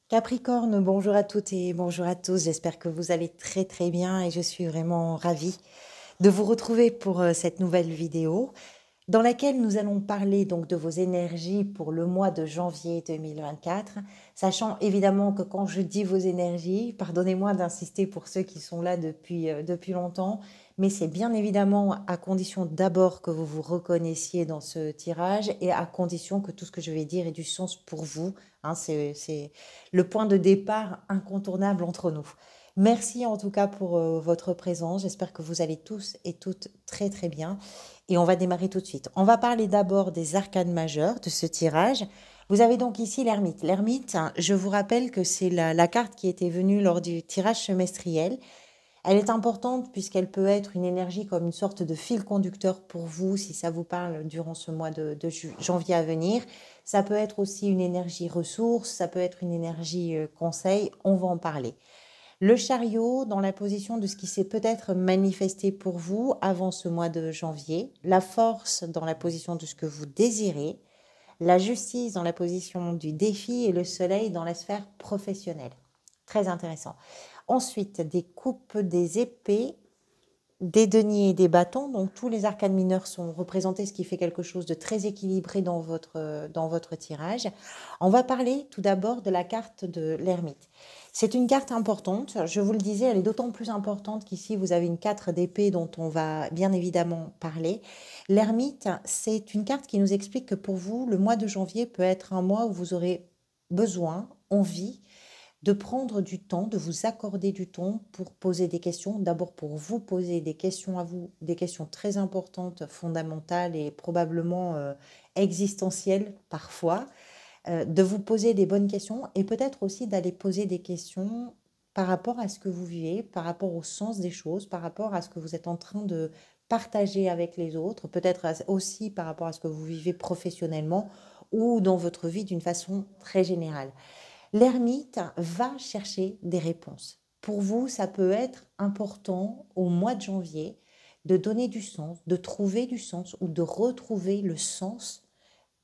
Capricorne, bonjour à toutes et bonjour à tous. J'espère que vous allez très très bien et je suis vraiment ravie de vous retrouver pour cette nouvelle vidéo dans laquelle nous allons parler donc de vos énergies pour le mois de janvier 2024, sachant évidemment que quand je dis vos énergies, pardonnez-moi d'insister pour ceux qui sont là depuis longtemps, mais c'est bien évidemment à condition d'abord que vous vous reconnaissiez dans ce tirage et à condition que tout ce que je vais dire ait du sens pour vous. Hein, c'est le point de départ incontournable entre nous. Merci en tout cas pour votre présence. J'espère que vous allez tous et toutes très très bien. Et on va démarrer tout de suite. On va parler d'abord des arcanes majeures de ce tirage. Vous avez donc ici l'ermite. L'ermite, hein, je vous rappelle que c'est la carte qui était venue lors du tirage semestriel. Elle est importante puisqu'elle peut être une énergie comme une sorte de fil conducteur pour vous si ça vous parle durant ce mois de janvier à venir. Ça peut être aussi une énergie ressource, ça peut être une énergie conseil, on va en parler. Le chariot dans la position de ce qui s'est peut-être manifesté pour vous avant ce mois de janvier, la force dans la position de ce que vous désirez, la justice dans la position du défi et le soleil dans la sphère professionnelle. Très intéressant. Ensuite, des coupes des épées, des deniers et des bâtons. Donc tous les arcanes mineurs sont représentés, ce qui fait quelque chose de très équilibré dans votre tirage. On va parler tout d'abord de la carte de l'ermite. C'est une carte importante, je vous le disais, elle est d'autant plus importante qu'ici vous avez une 4 d'épée dont on va bien évidemment parler. L'ermite, c'est une carte qui nous explique que pour vous, le mois de janvier peut être un mois où vous aurez besoin, envie, de prendre du temps, de vous accorder du temps pour poser des questions. D'abord pour vous poser des questions à vous, des questions très importantes, fondamentales et probablement existentielles parfois, de vous poser des bonnes questions et peut-être aussi d'aller poser des questions par rapport à ce que vous vivez, par rapport au sens des choses, par rapport à ce que vous êtes en train de partager avec les autres, peut-être aussi par rapport à ce que vous vivez professionnellement ou dans votre vie d'une façon très générale. L'ermite va chercher des réponses. Pour vous, ça peut être important au mois de janvier de donner du sens, de trouver du sens ou de retrouver le sens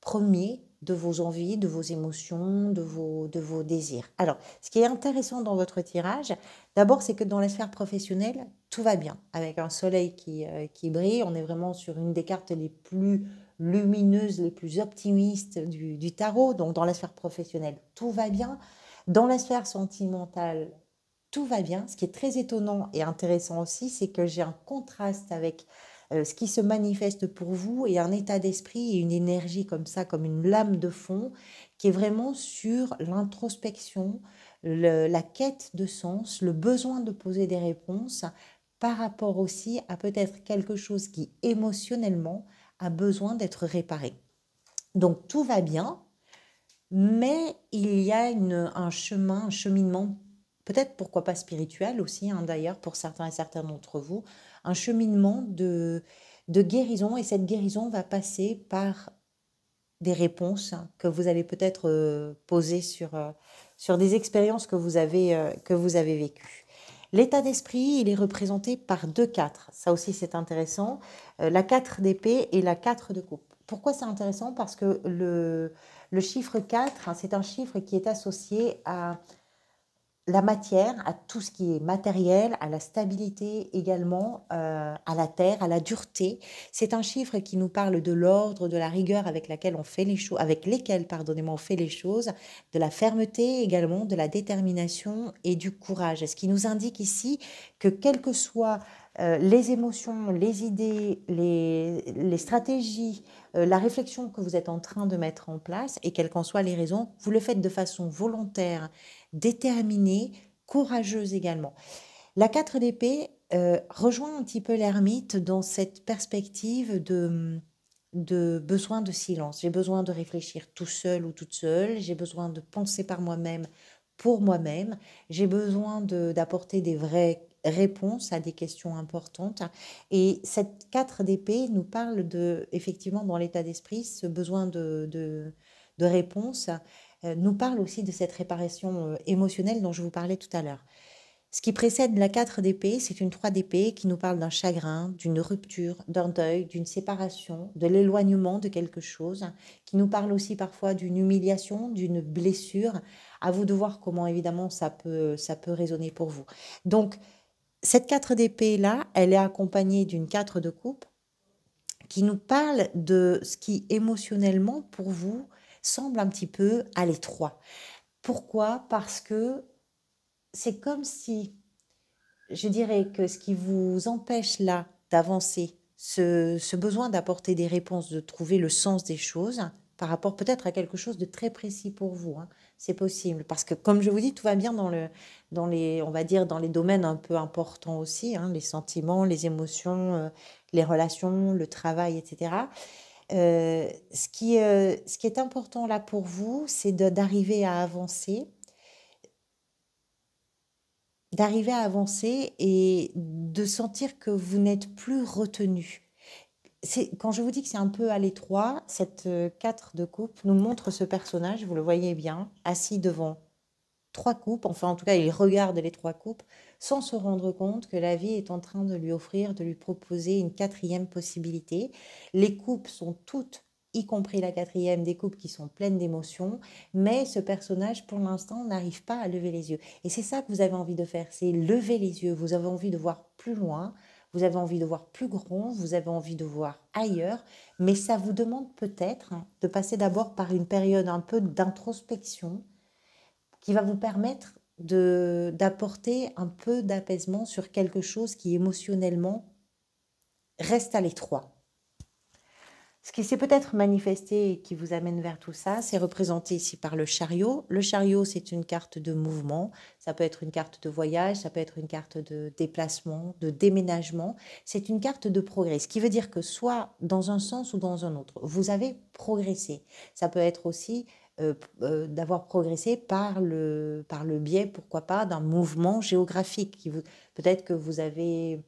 premier de vos envies, de vos émotions, de vos désirs. Alors, ce qui est intéressant dans votre tirage, d'abord, c'est que dans la sphère professionnelle, tout va bien. Avec un soleil qui brille, on est vraiment sur une des cartes les plus lumineuses, les plus optimistes du tarot. Donc, dans la sphère professionnelle, tout va bien. Dans la sphère sentimentale, tout va bien. Ce qui est très étonnant et intéressant aussi, c'est que j'ai un contraste avec ce qui se manifeste pour vous et un état d'esprit et une énergie comme ça, comme une lame de fond, qui est vraiment sur l'introspection, la quête de sens, le besoin de poser des réponses par rapport aussi à peut-être quelque chose qui émotionnellement a besoin d'être réparé. Donc tout va bien, mais il y a un chemin, un cheminement, peut-être pourquoi pas spirituel aussi, hein, d'ailleurs, pour certains et certaines d'entre vous, un cheminement de guérison. Et cette guérison va passer par des réponses que vous allez peut-être poser sur des expériences que vous avez vécues. L'état d'esprit, il est représenté par deux 4. Ça aussi, c'est intéressant. La 4 d'épée et la 4 de coupe. Pourquoi c'est intéressant? Parce que le chiffre 4, hein, c'est un chiffre qui est associé à la matière, à tout ce qui est matériel, à la stabilité également, à la terre, à la dureté. C'est un chiffre qui nous parle de l'ordre, de la rigueur avec laquelle on fait les choses, avec lesquelles, pardonnez-moi, on fait les choses, de la fermeté également, de la détermination et du courage. Ce qui nous indique ici que quelles que soient les émotions, les idées, les stratégies, la réflexion que vous êtes en train de mettre en place, et quelles qu'en soient les raisons, vous le faites de façon volontaire, déterminée, courageuse également. La 4 d'épée rejoint un petit peu l'ermite dans cette perspective de besoin de silence. J'ai besoin de réfléchir tout seul ou toute seule, j'ai besoin de penser par moi-même pour moi-même, j'ai besoin d'apporter des vraies réponses à des questions importantes. Et cette 4 d'épée nous parle de, effectivement, dans l'état d'esprit, ce besoin de réponse nous parle aussi de cette réparation émotionnelle dont je vous parlais tout à l'heure. Ce qui précède la 4 d'épée, c'est une 3 d'épée qui nous parle d'un chagrin, d'une rupture, d'un deuil, d'une séparation, de l'éloignement de quelque chose, qui nous parle aussi parfois d'une humiliation, d'une blessure. À vous de voir comment évidemment ça peut résonner pour vous. Donc, cette 4 d'épée là, elle est accompagnée d'une 4 de coupe qui nous parle de ce qui émotionnellement pour vous semble un petit peu à l'étroit. Pourquoi? Parce que c'est comme si, je dirais que ce qui vous empêche là d'avancer, ce besoin d'apporter des réponses, de trouver le sens des choses, par rapport peut-être à quelque chose de très précis pour vous, hein, c'est possible. Parce que comme je vous dis, tout va bien dans les, on va dire, dans les domaines un peu importants aussi, hein, les sentiments, les émotions, les relations, le travail, etc. Ce qui est important là pour vous, c'est d'arriver à avancer, et de sentir que vous n'êtes plus retenu. Quand je vous dis que c'est un peu à l'étroit, cette 4 de coupe nous montre ce personnage, vous le voyez bien, assis devant 3 coupes, enfin en tout cas il regarde les 3 coupes, sans se rendre compte que la vie est en train de lui offrir, de lui proposer une 4e possibilité. Les coupes sont toutes, y compris la 4e, des coupes qui sont pleines d'émotions, mais ce personnage pour l'instant n'arrive pas à lever les yeux. Et c'est ça que vous avez envie de faire, c'est lever les yeux, vous avez envie de voir plus loin, vous avez envie de voir plus grand, vous avez envie de voir ailleurs, mais ça vous demande peut-être de passer d'abord par une période un peu d'introspection, qui va vous permettre d'apporter un peu d'apaisement sur quelque chose qui émotionnellement reste à l'étroit. Ce qui s'est peut-être manifesté et qui vous amène vers tout ça, c'est représenté ici par le chariot. Le chariot, c'est une carte de mouvement, ça peut être une carte de voyage, ça peut être une carte de déplacement, de déménagement. C'est une carte de progrès, ce qui veut dire que soit dans un sens ou dans un autre, vous avez progressé. Ça peut être aussi d'avoir progressé par le biais, pourquoi pas, d'un mouvement géographique. Peut-être que vous avez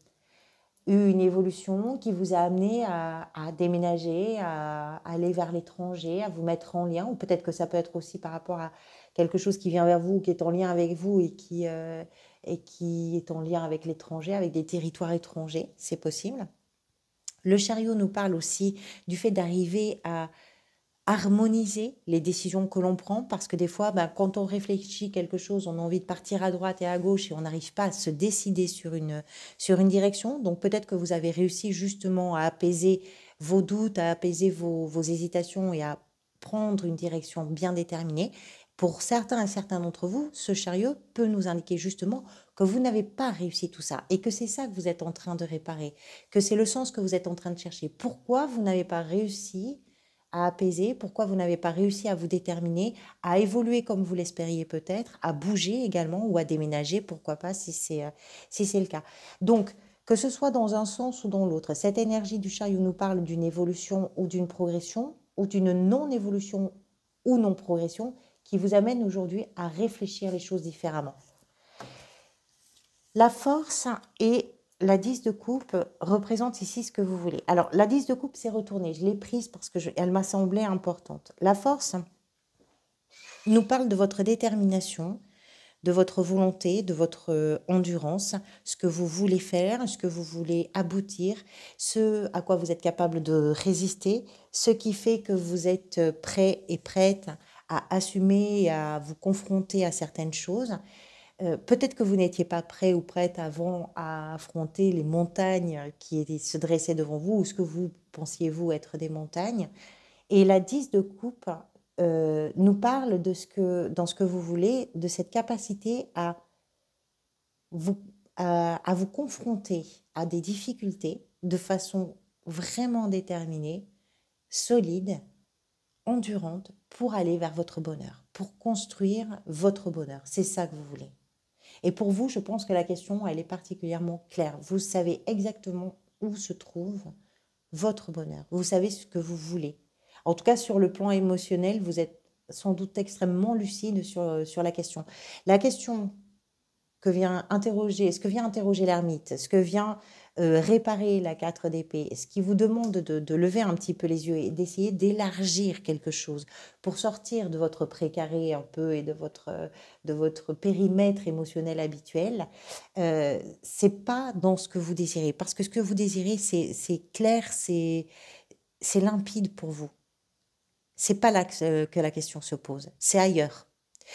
eu une évolution qui vous a amené à déménager, à aller vers l'étranger, à vous mettre en lien, ou peut-être que ça peut être aussi par rapport à quelque chose qui vient vers vous, qui est en lien avec vous et qui est en lien avec l'étranger, avec des territoires étrangers, c'est possible. Le chariot nous parle aussi du fait d'arriver à harmoniser les décisions que l'on prend, parce que des fois, quand on réfléchit quelque chose, on a envie de partir à droite et à gauche et on n'arrive pas à se décider sur une direction. Donc peut-être que vous avez réussi justement à apaiser vos doutes, à apaiser vos hésitations et à prendre une direction bien déterminée. Pour certains et certains d'entre vous, ce chariot peut nous indiquer justement que vous n'avez pas réussi tout ça et que c'est ça que vous êtes en train de réparer, que c'est le sens que vous êtes en train de chercher. Pourquoi vous n'avez pas réussi à apaiser, pourquoi vous n'avez pas réussi à vous déterminer, à évoluer comme vous l'espériez peut-être, à bouger également ou à déménager, pourquoi pas si c'est le cas. Donc, que ce soit dans un sens ou dans l'autre, cette énergie du chariot nous parle d'une évolution ou d'une progression ou d'une non-évolution ou non-progression qui vous amène aujourd'hui à réfléchir les choses différemment. La force et la 10 de coupe représente ici ce que vous voulez. Alors, la 10 de coupe, c'est retourné. Je l'ai prise parce qu'elle m'a semblé importante. La force nous parle de votre détermination, de votre volonté, de votre endurance, ce que vous voulez faire, ce que vous voulez aboutir, ce à quoi vous êtes capable de résister, ce qui fait que vous êtes prêt et prête à assumer et à vous confronter à certaines choses. Peut-être que vous n'étiez pas prêt ou prête avant à affronter les montagnes qui se dressaient devant vous ou ce que vous pensiez vous être des montagnes. Et la 10 de coupe nous parle dans ce que vous voulez, de cette capacité vous, à vous confronter à des difficultés de façon vraiment déterminée, solide, endurante, pour aller vers votre bonheur, pour construire votre bonheur. C'est ça que vous voulez. Et pour vous, je pense que la question, elle est particulièrement claire. Vous savez exactement où se trouve votre bonheur. Vous savez ce que vous voulez. En tout cas, sur le plan émotionnel, vous êtes sans doute extrêmement lucide sur la question. La question ce que vient interroger l'ermite, ce que vient réparer la 4 d'épée, ce qui vous demande de lever un petit peu les yeux et d'essayer d'élargir quelque chose pour sortir de votre précaré un peu et de votre périmètre émotionnel habituel, c'est pas dans ce que vous désirez. Parce que ce que vous désirez, c'est clair, c'est limpide pour vous. C'est pas là que la question se pose, c'est ailleurs.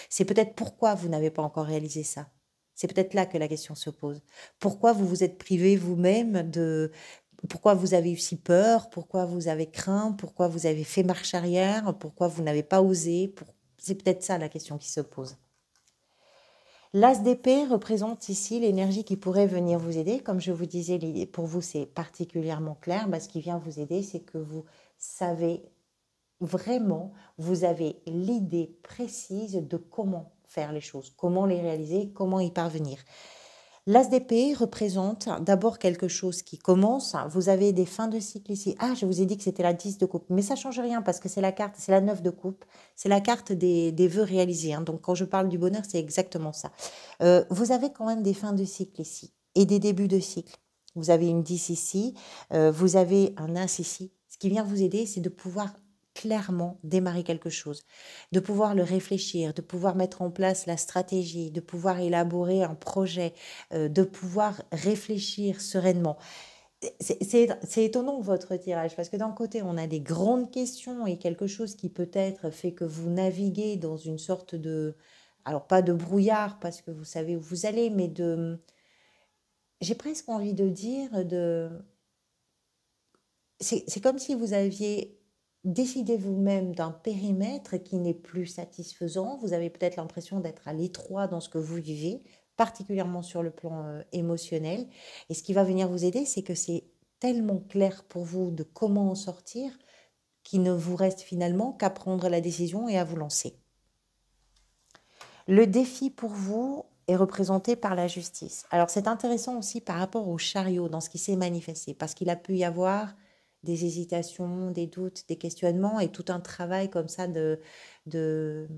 C'est peut-être pourquoi vous n'avez pas encore réalisé ça. C'est peut-être là que la question se pose. Pourquoi vous vous êtes privé vous-même de... Pourquoi vous avez eu si peur? Pourquoi vous avez craint? Pourquoi vous avez fait marche arrière? Pourquoi vous n'avez pas osé? C'est peut-être ça la question qui se pose. L'as d'épée représente ici l'énergie qui pourrait venir vous aider. Comme je vous disais, pour vous c'est particulièrement clair. Ce qui vient vous aider, c'est que vous savez vraiment, vous avez l'idée précise de comment faire les choses, comment les réaliser, comment y parvenir. L'as d'épée représente d'abord quelque chose qui commence. Vous avez des fins de cycle ici. Ah, je vous ai dit que c'était la 10 de coupe. Mais ça ne change rien parce que c'est la carte, c'est la 9 de coupe. C'est la carte des vœux réalisés. Donc, quand je parle du bonheur, c'est exactement ça. Vous avez quand même des fins de cycle ici et des débuts de cycle. Vous avez une 10 ici. Vous avez un as ici. Ce qui vient vous aider, c'est de pouvoir clairement démarrer quelque chose, de pouvoir le réfléchir, de pouvoir mettre en place la stratégie, de pouvoir élaborer un projet, de pouvoir réfléchir sereinement. C'est étonnant votre tirage, parce que d'un côté, on a des grandes questions et quelque chose qui peut-être fait que vous naviguez dans une sorte de... Alors pas de brouillard, parce que vous savez où vous allez, mais de... J'ai presque envie de dire de... C'est comme si vous aviez décidé vous-même d'un périmètre qui n'est plus satisfaisant. Vous avez peut-être l'impression d'être à l'étroit dans ce que vous vivez, particulièrement sur le plan émotionnel. Et ce qui va venir vous aider, c'est que c'est tellement clair pour vous de comment en sortir qu'il ne vous reste finalement qu'à prendre la décision et à vous lancer. Le défi pour vous est représenté par la justice. Alors c'est intéressant aussi par rapport au chariot dans ce qui s'est manifesté, parce qu'il a pu y avoir des hésitations, des doutes, des questionnements et tout un travail comme ça de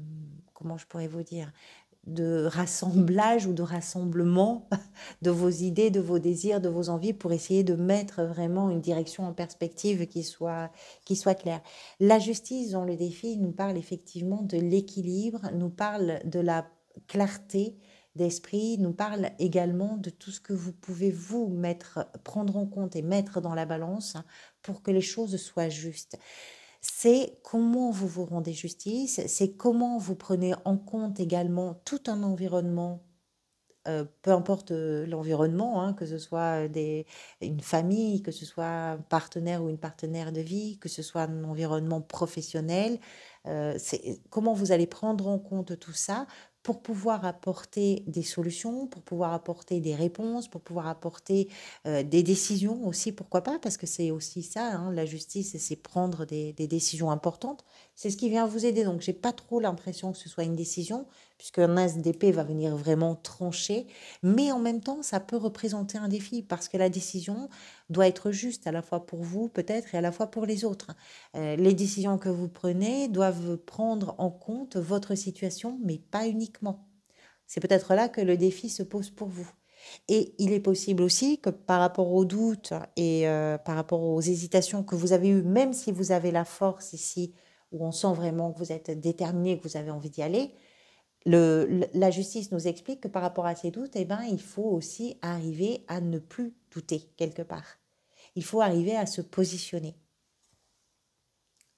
comment je pourrais vous dire, de rassemblage ou de rassemblement de vos idées, de vos désirs, de vos envies pour essayer de mettre vraiment une direction en perspective qui soit claire. La justice dans le défi nous parle effectivement de l'équilibre, nous parle de la clarté d'esprit, nous parle également de tout ce que vous pouvez vous prendre en compte et mettre dans la balance pour que les choses soient justes. C'est comment vous vous rendez justice, c'est comment vous prenez en compte également tout un environnement, peu importe l'environnement, hein, que ce soit une famille, que ce soit un partenaire ou une partenaire de vie, que ce soit un environnement professionnel, c'est comment vous allez prendre en compte tout ça pour pouvoir apporter des solutions, pour pouvoir apporter des réponses, pour pouvoir apporter des décisions aussi, pourquoi pas, parce que c'est aussi ça, hein, la justice, c'est prendre des décisions importantes. C'est ce qui vient vous aider. Donc, j'ai pas trop l'impression que ce soit une décision, puisque un as d'épée va venir vraiment trancher, mais en même temps, ça peut représenter un défi, parce que la décision doit être juste, à la fois pour vous peut-être, et à la fois pour les autres. Les décisions que vous prenez doivent prendre en compte votre situation, mais pas uniquement. C'est peut-être là que le défi se pose pour vous. Et il est possible aussi que par rapport aux doutes et par rapport aux hésitations que vous avez eues, même si vous avez la force ici, où on sent vraiment que vous êtes déterminé, que vous avez envie d'y aller, la justice nous explique que par rapport à ces doutes, eh ben, il faut aussi arriver à ne plus douter quelque part. Il faut arriver à se positionner.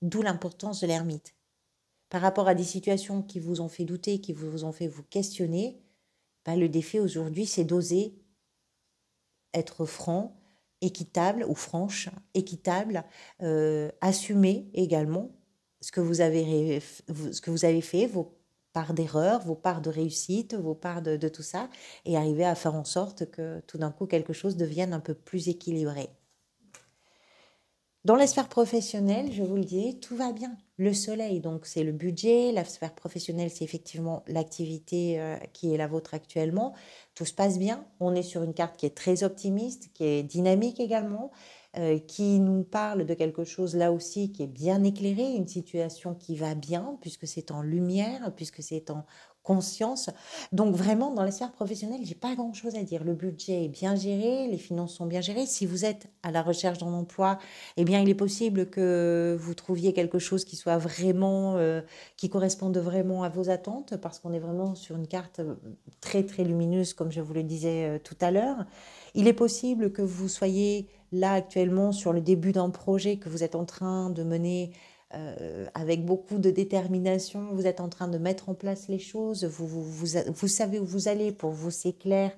D'où l'importance de l'ermite. Par rapport à des situations qui vous ont fait douter, qui vous ont fait vous questionner, ben, le défi aujourd'hui, c'est d'oser être franc, équitable ou franche, équitable, assumer également ce que vous avez fait, vos parts d'erreur, vos parts de réussite, vos parts de tout ça, et arriver à faire en sorte que tout d'un coup quelque chose devienne un peu plus équilibré. Dans la sphère professionnelle, je vous le dis, tout va bien. Le soleil, donc c'est le budget. La sphère professionnelle, c'est effectivement l'activité qui est la vôtre actuellement. Tout se passe bien. On est sur une carte qui est très optimiste, qui est dynamique également, qui nous parle de quelque chose là aussi qui est bien éclairé, une situation qui va bien, puisque c'est en lumière, puisque c'est en conscience. Donc vraiment, dans la sphère professionnelle, j'ai pas grand-chose à dire. Le budget est bien géré, les finances sont bien gérées. Si vous êtes à la recherche d'un emploi, eh bien, il est possible que vous trouviez quelque chose qui soit vraiment, qui corresponde vraiment à vos attentes, parce qu'on est vraiment sur une carte très, très lumineuse, comme je vous le disais tout à l'heure. Il est possible que vous soyez là actuellement sur le début d'un projet que vous êtes en train de mener avec beaucoup de détermination, vous êtes en train de mettre en place les choses, vous savez où vous allez, pour vous c'est clair.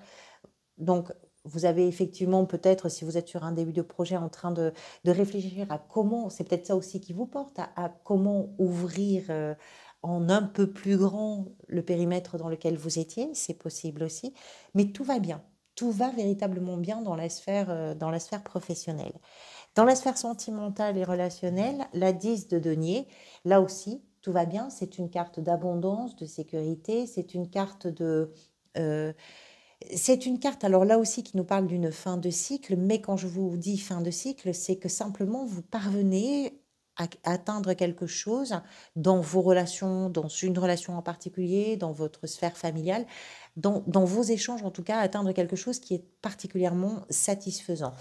Donc, vous avez effectivement peut-être, si vous êtes sur un début de projet, en train de réfléchir à comment, c'est peut-être ça aussi qui vous porte, à comment ouvrir en un peu plus grand le périmètre dans lequel vous étiez, c'est possible aussi, mais tout va bien. Tout va véritablement bien dans la sphère professionnelle. Dans la sphère sentimentale et relationnelle, la 10 de denier, là aussi, tout va bien. C'est une carte d'abondance, de sécurité. Euh, c'est une carte, alors là aussi, qui nous parle d'une fin de cycle. Mais quand je vous dis fin de cycle, c'est que simplement vous parvenez à atteindre quelque chose dans vos relations, dans une relation en particulier, dans votre sphère familiale, dans vos échanges en tout cas, atteindre quelque chose qui est particulièrement satisfaisant.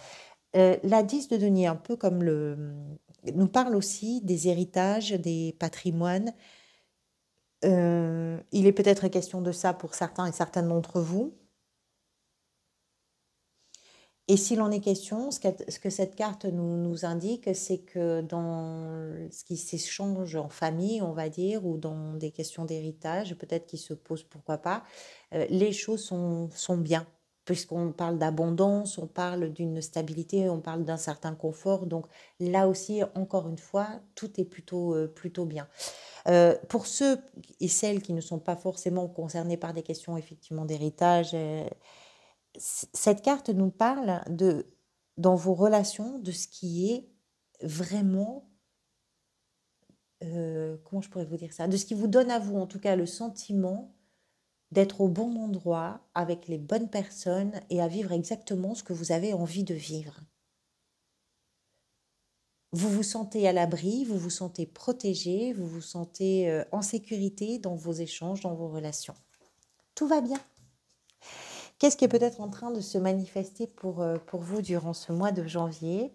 La 10 de denier, un peu comme nous parle aussi des héritages, des patrimoines. Il est peut-être question de ça pour certains et certaines d'entre vous. Et s'il en est question, ce que cette carte nous indique, c'est que dans ce qui s'échange en famille, on va dire, ou dans des questions d'héritage, peut-être qui se posent, pourquoi pas, les choses sont bien. Puisqu'on parle d'abondance, on parle d'une stabilité, on parle d'un certain confort. Donc là aussi, encore une fois, tout est plutôt bien. Pour ceux et celles qui ne sont pas forcément concernés par des questions effectivement d'héritage, cette carte nous parle dans vos relations, de ce qui est vraiment, comment je pourrais vous dire ça, de ce qui vous donne à vous, en tout cas, le sentiment d'être au bon endroit, avec les bonnes personnes et à vivre exactement ce que vous avez envie de vivre. Vous vous sentez à l'abri, vous vous sentez protégé, vous vous sentez en sécurité dans vos échanges, dans vos relations. Tout va bien. Qu'est-ce qui est peut-être en train de se manifester pour vous durant ce mois de janvier?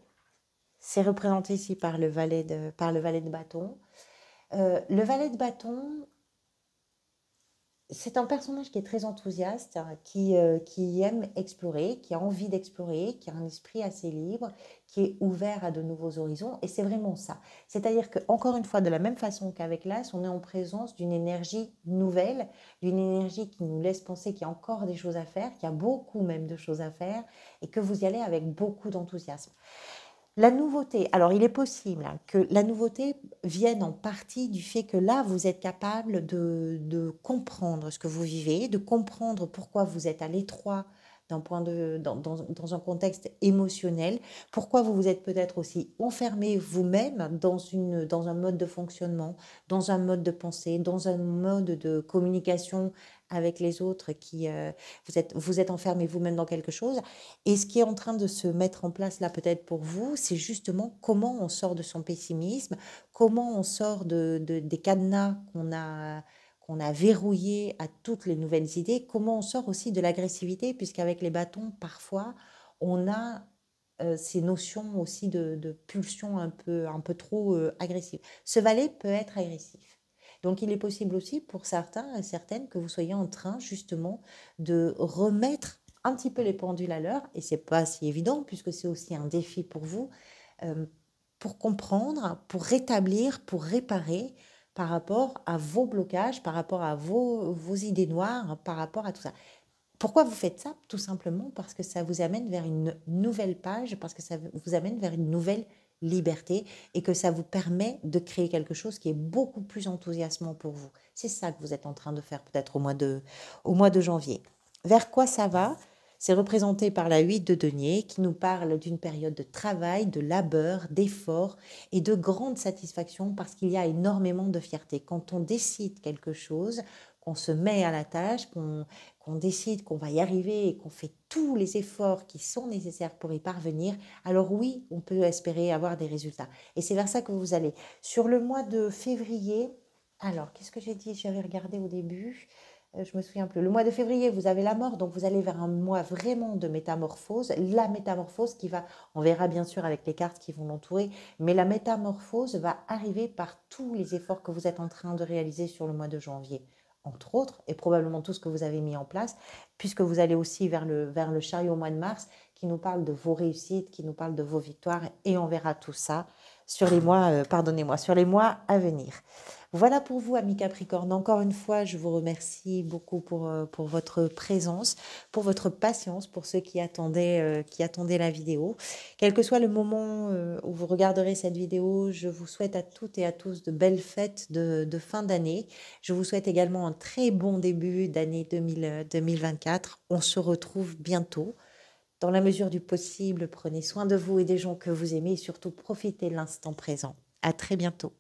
C'est représenté ici par le valet de bâton. Le valet de bâton, c'est un personnage qui est très enthousiaste, hein, qui aime explorer, qui a envie d'explorer, qui a un esprit assez libre, qui est ouvert à de nouveaux horizons. Et c'est vraiment ça. C'est-à-dire que, encore une fois, de la même façon qu'avec l'As, on est en présence d'une énergie nouvelle, d'une énergie qui nous laisse penser qu'il y a encore des choses à faire, qu'il y a beaucoup même de choses à faire, et que vous y allez avec beaucoup d'enthousiasme. La nouveauté, alors il est possible que la nouveauté vienne en partie du fait que là, vous êtes capable de comprendre ce que vous vivez, de comprendre pourquoi vous êtes à l'étroit dans un contexte émotionnel, pourquoi vous vous êtes peut-être aussi enfermé vous-même dans un mode de fonctionnement, dans un mode de pensée, dans un mode de communication avec les autres vous êtes enfermé vous-même dans quelque chose. Et ce qui est en train de se mettre en place là peut-être pour vous, c'est justement comment on sort de son pessimisme, comment on sort des cadenas qu'on a verrouillés à toutes les nouvelles idées, comment on sort aussi de l'agressivité, puisqu'avec les bâtons, parfois, on a ces notions aussi de pulsion un peu trop agressive. Ce valet peut être agressif. Donc il est possible aussi pour certains et certaines que vous soyez en train justement de remettre un petit peu les pendules à l'heure, et c'est pas si évident puisque c'est aussi un défi pour vous, euh, pour comprendre, pour rétablir, pour réparer par rapport à vos blocages, par rapport à vos idées noires, par rapport à tout ça. Pourquoi vous faites ça? Tout simplement parce que ça vous amène vers une nouvelle page, parce que ça vous amène vers une nouvelle liberté et que ça vous permet de créer quelque chose qui est beaucoup plus enthousiasmant pour vous. C'est ça que vous êtes en train de faire peut-être au mois de janvier. Vers quoi ça va? C'est représenté par la 8 de denier qui nous parle d'une période de travail, de labeur, d'effort et de grande satisfaction parce qu'il y a énormément de fierté. Quand on décide quelque chose, qu'on se met à la tâche, qu'on décide qu'on va y arriver et qu'on fait tous les efforts qui sont nécessaires pour y parvenir, alors oui, on peut espérer avoir des résultats. Et c'est vers ça que vous allez. Sur le mois de février, alors qu'est-ce que j'ai dit? J'avais regardé au début. je me souviens plus. Le mois de février, vous avez la mort, donc vous allez vers un mois vraiment de métamorphose. La métamorphose qui va, on verra bien sûr avec les cartes qui vont l'entourer, mais la métamorphose va arriver par tous les efforts que vous êtes en train de réaliser sur le mois de janvier, entre autres, et probablement tout ce que vous avez mis en place, puisque vous allez aussi vers le chariot au mois de mars, qui nous parle de vos réussites, qui nous parle de vos victoires, et on verra tout ça sur les mois, pardonnez-moi, sur les mois à venir. Voilà pour vous, amis Capricorne. Encore une fois, je vous remercie beaucoup pour votre présence, pour votre patience, pour ceux qui attendaient la vidéo. Quel que soit le moment où vous regarderez cette vidéo, je vous souhaite à toutes et à tous de belles fêtes de fin d'année. Je vous souhaite également un très bon début d'année 2024. On se retrouve bientôt. Dans la mesure du possible, prenez soin de vous et des gens que vous aimez et surtout profitez de l'instant présent. À très bientôt.